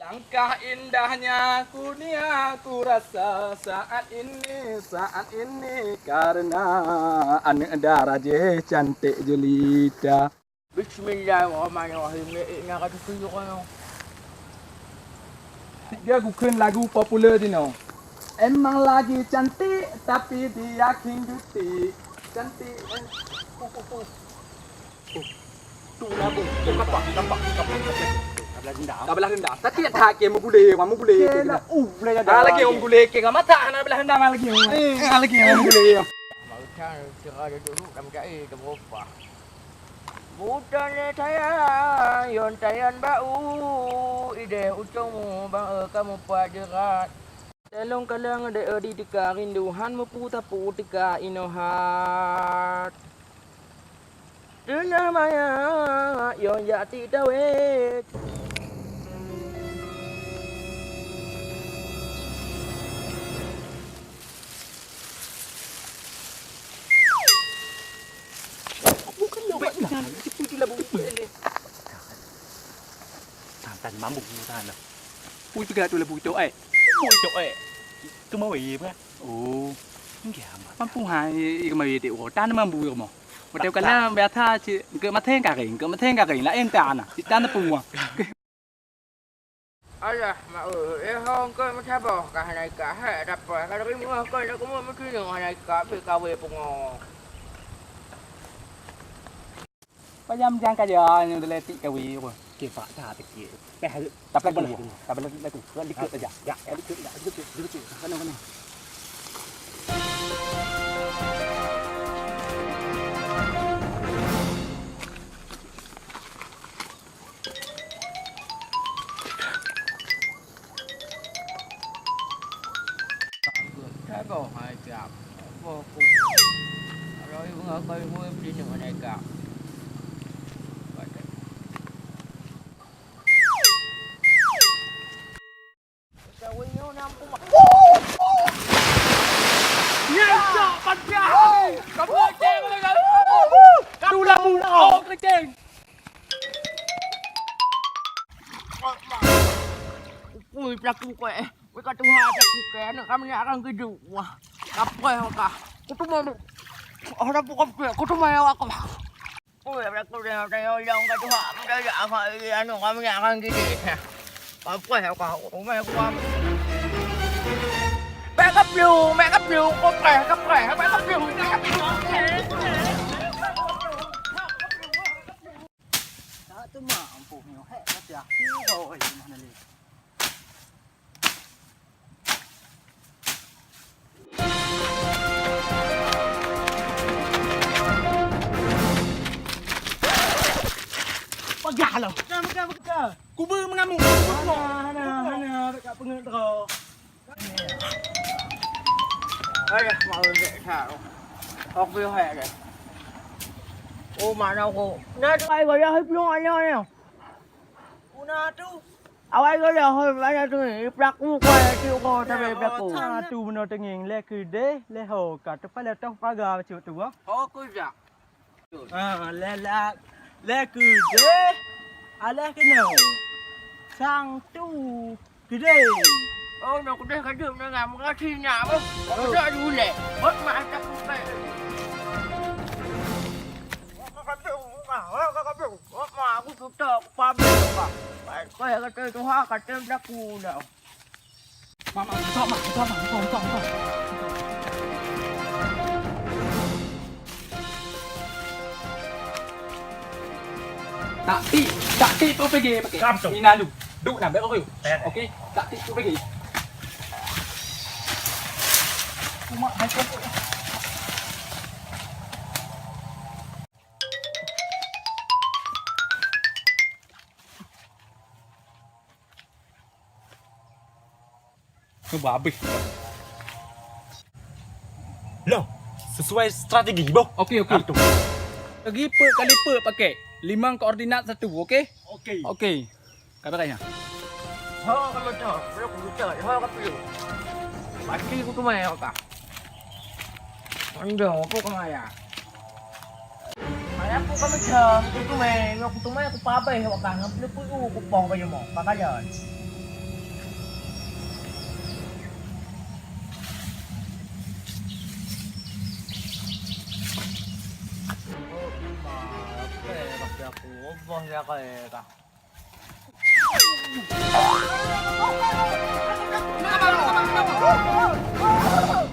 Langkah indahnya dunia ku rasa saat ini karena anak darah je cantik jelita. Bismillahirrahmanirrahim. Ingat kata tunjuk kan. Dia bukan lagu popular di no. Emang lagi cantik tapi dia kinduti. Cantik. Tu lagu. Nampak. Kabelah rendah. Tadi tak game boleh, kamu boleh. Boleh ada. Lagi om boleh ke mata anak belah rendah lagi. Lagi om boleh. Macam kira ada dulu kamu cari ke berapa. Bukannya saya yon tayan bau ide ucung bang kamu pajerat. Telong kalang ada di dekat rinduhan meputa putika inohat. Dunia maya yon jati dawet. Tàn má bụng như tàn à. Ui tôi là bụi chỗ ấy. Bụi chỗ ấy. Tôi mới bị gì ồ. Cái mà. Mà bụng hai cái mà bị của tan mà bụi mà. Mà đều cái là bé tha chị cứ mà thêm cả cái là em tàn à. Chị tan nó bụng à. Alah, mak hong kau macam apa? Kah naik kah dapat. Kalau kau mau kau nak kau mesti dengan naik kah pergi kawin pungo. พยายามย่างกะยาอยู่ในติกะวีบ่เก็บฝาตาตะเกียไปหาตับแล้วบ่ตับแล้วก็ลิกเกิดอย่าลิกเกิดกันเนาะThái bò hai cặp vô cùng. Rồi vừa coi mua em đi dengan naik kah. Ui, pelaku kue. Mereka tu ha pelaku kue. Nak kami akan hidup. Wah, apa yang kah? Aku tu mau. Orang bukan kue. Aku tu mau aku. Ui, pelaku dia yang kata ha. Mereka akan anu kami akan hidup. Apa yang kah? Aku mau aku. Mẹ cấp liu, có khỏe, mẹ cấp liu. Đó tôi mở phụ nhiều hệ rất là rồi mà này. Gà loh. Maka. Kubu mengamuk. Hana dekat pengendara. Ayah mau dek sao. Học video hè kìa. Ô mà đâu cô. Nè ai gọi ra hết luôn anh ơi. Una tu. Ai gọi ra hơi bây giờ tôi plak mu quay kêu cô ta về plak cô. Tu benar tenging le kude le ho ka tepat le tong pagar cu tu. Ô cô dạ. Le kude. Ale kena. Sang tu kude. Ô nó cũng đây cái đường nó làm cái thi nhà không? Có đợi vui lẹ. Mất mà chắc không về. Mà aku tutup pabrik apa? Kaya kata itu ha kata aku dah. Mama, tak ti tu pergi pakai. Ina duk nak baik okey. Okey, tak ti tu pergi. Cuma macam Habis. Loh, sesuai strategi, boh. Okey. Lagi per kali per pakai 5 koordinat satu, okey? Okey. Kata kaya. Ha kalau dah, aku cari ha kata. Pasti aku tu mai apa? Anda apa kau maya? Maya aku kami cari, aku tu mai aku pabai awak kan, aku pun aku pong baju mo, pakai jalan. Opo siya ka. Mga